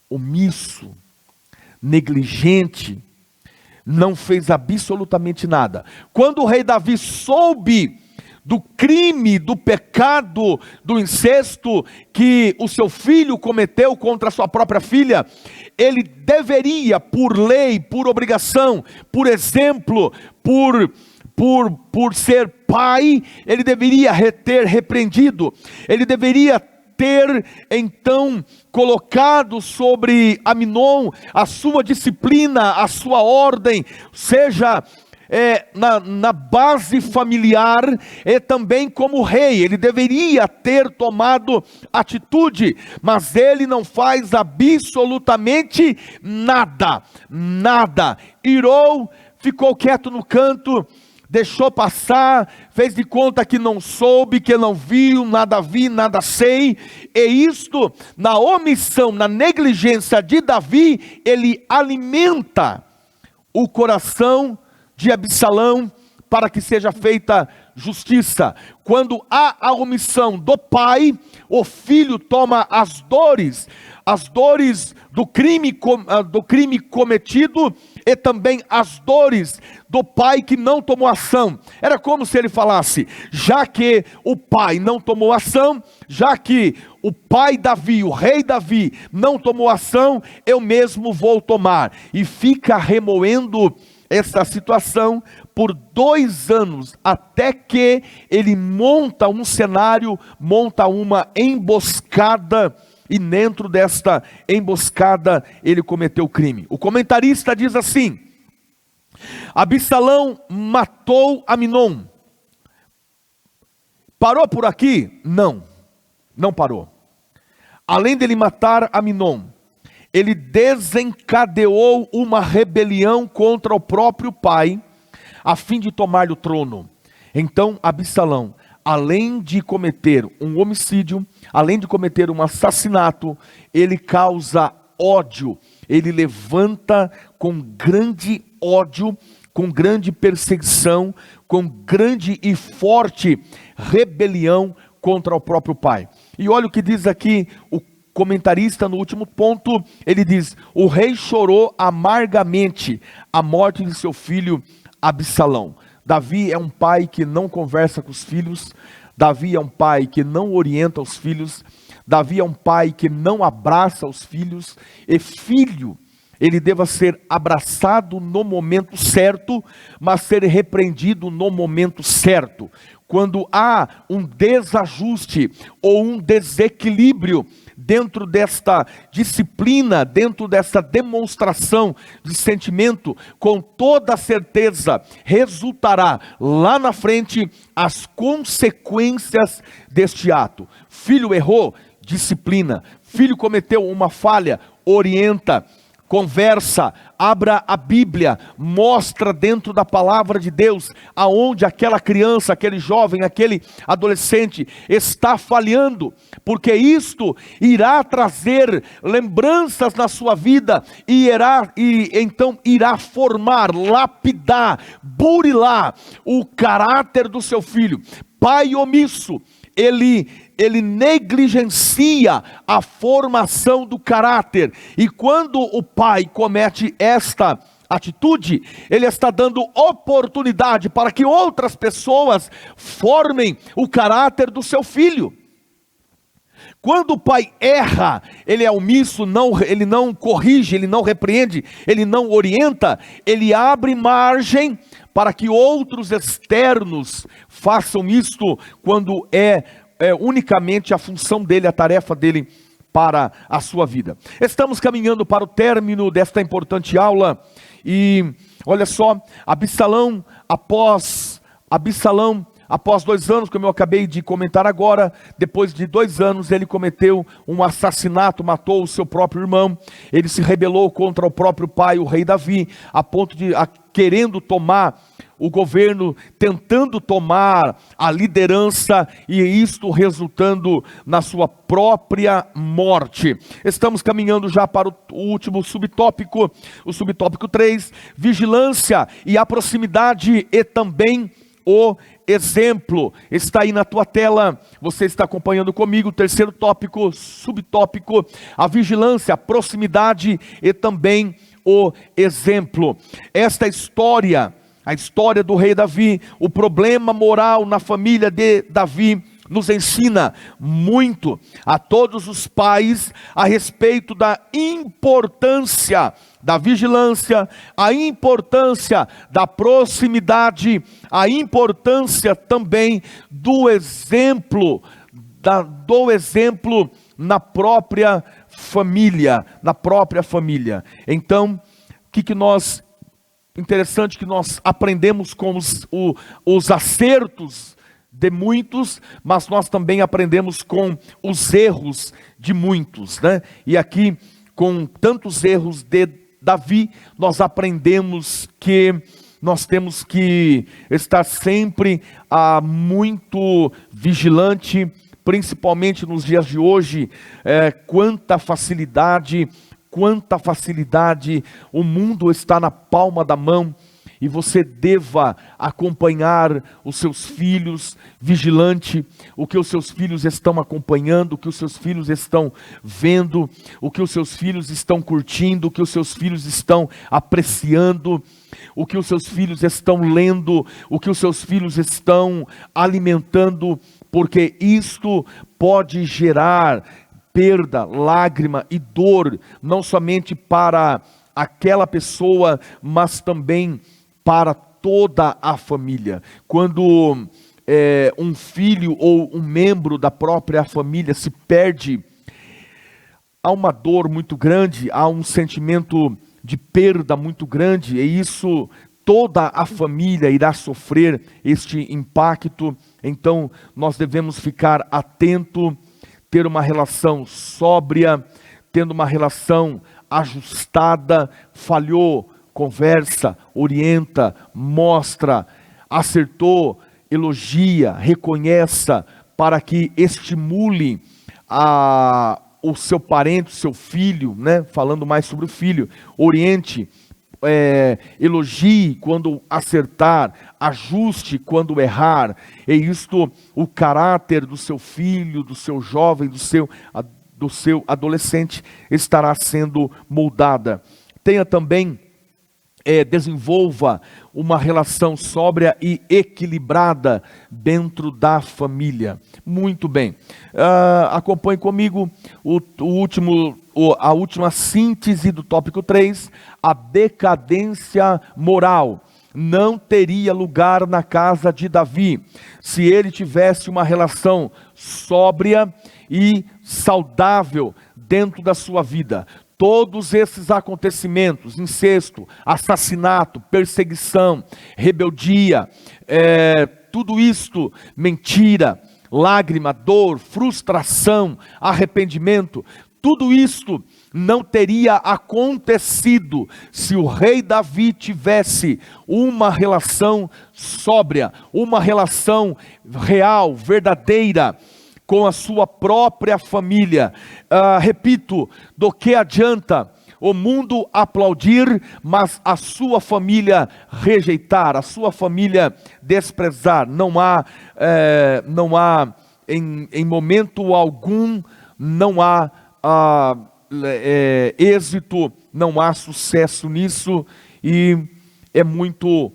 Omisso, negligente, não fez absolutamente nada. Quando o rei Davi soube do crime, do pecado, do incesto que o seu filho cometeu contra a sua própria filha, ele deveria, por lei, por obrigação, por exemplo, por ser pai, ele deveria ter repreendido, ele deveria ter então colocado sobre Aminon a sua disciplina, a sua ordem, seja na base familiar e também como rei. Ele deveria ter tomado atitude, mas ele não faz absolutamente nada, irou, ficou quieto no canto, deixou passar, fez de conta que não soube, que não viu, nada vi, nada sei. E isto, na omissão, na negligência de Davi, ele alimenta o coração de Absalão para que seja feita justiça. Quando há a omissão do pai, o filho toma as dores do crime cometido e também as dores do pai que não tomou ação. Era como se ele falasse: já que o pai não tomou ação, já que o pai Davi, o rei Davi não tomou ação, eu mesmo vou tomar. E fica remoendo essa situação por 2 anos, até que ele monta um cenário, monta uma emboscada, e dentro desta emboscada ele cometeu o crime. O comentarista diz assim: Absalão matou Aminon. Parou por aqui? Não parou. Além dele matar Aminon, ele desencadeou uma rebelião contra o próprio pai, a fim de tomar o trono. Então Absalão, além de cometer um homicídio, além de cometer um assassinato, ele causa ódio, ele levanta com grande ódio, com grande perseguição, com grande e forte rebelião contra o próprio pai. E olha o que diz aqui o comentarista no último ponto, ele diz: o rei chorou amargamente a morte de seu filho Absalão. Davi é um pai que não conversa com os filhos, Davi é um pai que não orienta os filhos, Davi é um pai que não abraça os filhos, e filho ele deva ser abraçado no momento certo, mas ser repreendido no momento certo. Quando há um desajuste ou um desequilíbrio dentro desta disciplina, dentro dessa demonstração de sentimento, com toda certeza resultará lá na frente as consequências deste ato. Filho errou, disciplina. Filho cometeu uma falha, orienta. Conversa, abra a Bíblia, mostra dentro da palavra de Deus aonde aquela criança, aquele jovem, aquele adolescente está falhando, porque isto irá trazer lembranças na sua vida e então irá formar, lapidar, burilar o caráter do seu filho. Pai omisso, ele negligencia a formação do caráter, e quando o pai comete esta atitude, ele está dando oportunidade para que outras pessoas formem o caráter do seu filho. Quando o pai erra, ele é omisso, ele não corrige, ele não repreende, ele não orienta, ele abre margem para que outros externos façam isto, quando é unicamente a função dele, a tarefa dele para a sua vida. Estamos caminhando para o término desta importante aula, e olha só, Absalão, após 2 anos, como eu acabei de comentar agora, depois de 2 anos ele cometeu um assassinato, matou o seu próprio irmão, ele se rebelou contra o próprio pai, o rei Davi, a ponto de querendo tomar o governo, tentando tomar a liderança, e isto resultando na sua própria morte. Estamos caminhando já para o último subtópico, o subtópico 3, vigilância e a proximidade e também o exemplo. Está aí na tua tela, você está acompanhando comigo, o terceiro tópico, subtópico, a vigilância, a proximidade e também o exemplo. Esta história, a história do rei Davi, o problema moral na família de Davi, nos ensina muito a todos os pais a respeito da importância da vigilância, a importância da proximidade, a importância também do exemplo, na própria família, Então, interessante que nós aprendemos com os acertos de muitos, mas nós também aprendemos com os erros de muitos, né? E aqui, com tantos erros de Davi, nós aprendemos que nós temos que estar sempre muito vigilante, principalmente nos dias de hoje. Quanta facilidade, o mundo está na palma da mão, e você deva acompanhar os seus filhos, vigilante, o que os seus filhos estão acompanhando, o que os seus filhos estão vendo, o que os seus filhos estão curtindo, o que os seus filhos estão apreciando, o que os seus filhos estão lendo, o que os seus filhos estão alimentando, porque isto pode gerar perda, lágrima e dor, não somente para aquela pessoa, mas também para toda a família. Quando um filho ou um membro da própria família se perde, há uma dor muito grande, há um sentimento de perda muito grande, e isso toda a família irá sofrer este impacto. Então nós devemos ficar atento, ter uma relação sóbria, tendo uma relação ajustada. Falhou, conversa, orienta, mostra, acertou, elogia, reconheça, para que estimule o seu parente, o seu filho, né? Falando mais sobre o filho, oriente, elogie quando acertar, ajuste quando errar, e isto, o caráter do seu filho, do seu jovem, do seu adolescente estará sendo moldada. Tenha também, desenvolva uma relação sóbria e equilibrada dentro da família. Muito bem, acompanhe comigo a última síntese do tópico 3, a decadência moral não teria lugar na casa de Davi, se ele tivesse uma relação sóbria e saudável dentro da sua vida. Todos esses acontecimentos, incesto, assassinato, perseguição, rebeldia, tudo isto, mentira, lágrima, dor, frustração, arrependimento, tudo isto não teria acontecido se o rei Davi tivesse uma relação sóbria, uma relação real, verdadeira, com a sua própria família. Repito, do que adianta o mundo aplaudir, mas a sua família rejeitar, a sua família desprezar? Não há em momento algum, não há êxito, não há sucesso nisso, e é muito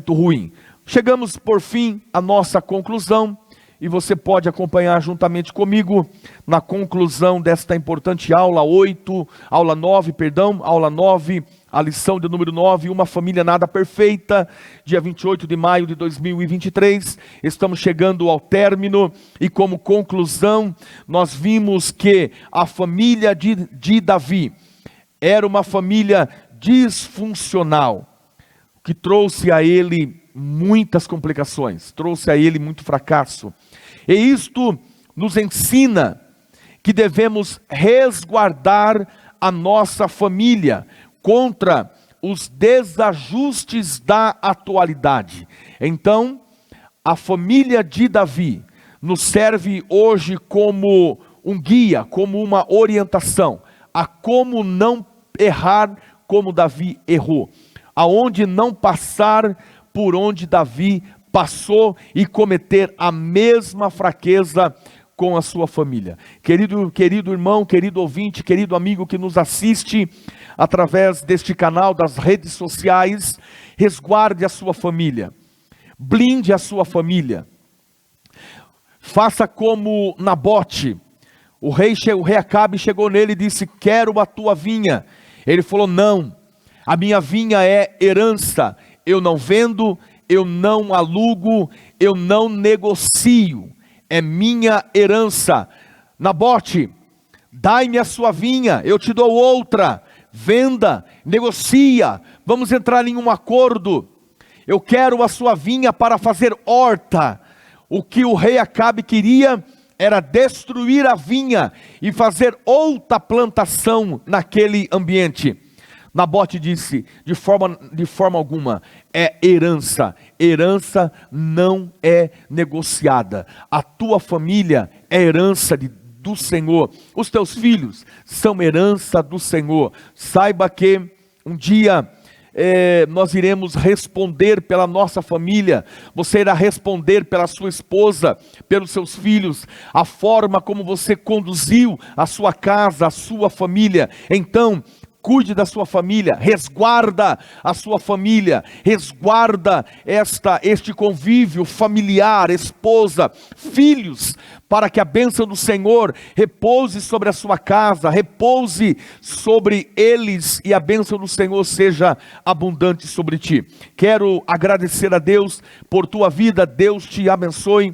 ruim. Chegamos por fim à nossa conclusão, e você pode acompanhar juntamente comigo na conclusão desta importante aula 9, a lição de número 9, uma família nada perfeita, dia 28 de maio de 2023, estamos chegando ao término, e como conclusão, nós vimos que a família de Davi era uma família disfuncional, que trouxe a ele muitas complicações, trouxe a ele muito fracasso. E isto nos ensina que devemos resguardar a nossa família contra os desajustes da atualidade. Então, a família de Davi nos serve hoje como um guia, como uma orientação a como não errar como Davi errou, aonde não passar por onde Davi passou e cometer a mesma fraqueza com a sua família. Querido irmão, querido ouvinte, querido amigo que nos assiste através deste canal, das redes sociais, resguarde a sua família, blinde a sua família, faça como Nabote. O rei Acabe chegou nele e disse: quero a tua vinha. Ele falou: não, a minha vinha é herança, eu não vendo, eu não alugo, eu não negocio, é minha herança. Nabote, dai-me a sua vinha, eu te dou outra, venda, negocia, vamos entrar em um acordo, eu quero a sua vinha para fazer horta. O que o rei Acabe queria era destruir a vinha e fazer outra plantação naquele ambiente. Nabote disse: de forma alguma, é herança, herança não é negociada, a tua família é herança do Senhor, os teus filhos são herança do Senhor. Saiba que um dia nós iremos responder pela nossa família, você irá responder pela sua esposa, pelos seus filhos, a forma como você conduziu a sua casa, a sua família. Então, cuide da sua família, resguarda a sua família, resguarda este convívio familiar, esposa, filhos, para que a bênção do Senhor repouse sobre a sua casa, repouse sobre eles, e a bênção do Senhor seja abundante sobre ti. Quero agradecer a Deus por tua vida. Deus te abençoe.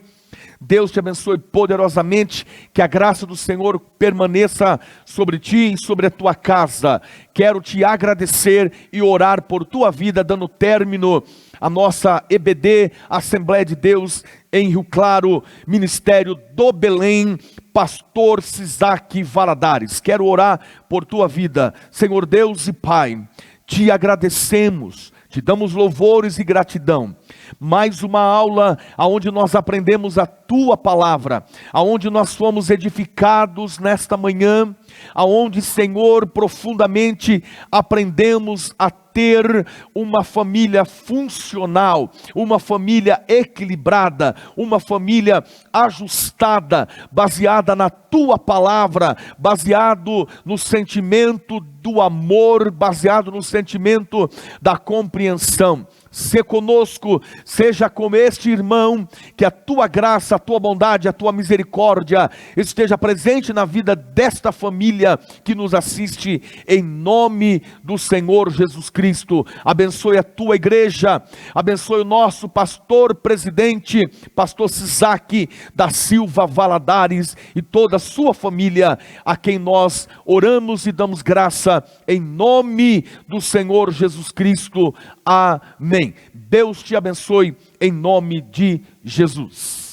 Deus te abençoe poderosamente, que a graça do Senhor permaneça sobre ti e sobre a tua casa. Quero te agradecer e orar por tua vida, dando término à nossa EBD, Assembleia de Deus em Rio Claro, Ministério do Belém, Pastor Sisaque Valadares. Quero orar por tua vida. Senhor Deus e Pai, te agradecemos, te damos louvores e gratidão. Mais uma aula onde nós aprendemos a tua palavra, aonde nós fomos edificados nesta manhã, aonde, Senhor, profundamente aprendemos a ter uma família funcional, uma família equilibrada, uma família ajustada, baseada na tua palavra, baseado no sentimento do amor, baseado no sentimento da compreensão. se conosco, seja com este irmão, que a tua graça, a tua bondade, a tua misericórdia esteja presente na vida desta família que nos assiste, em nome do Senhor Jesus Cristo. Abençoe a tua igreja, abençoe o nosso pastor presidente, pastor Sisaque da Silva Valadares, e toda a sua família, a quem nós oramos e damos graça, em nome do Senhor Jesus Cristo. Amém. Deus te abençoe em nome de Jesus.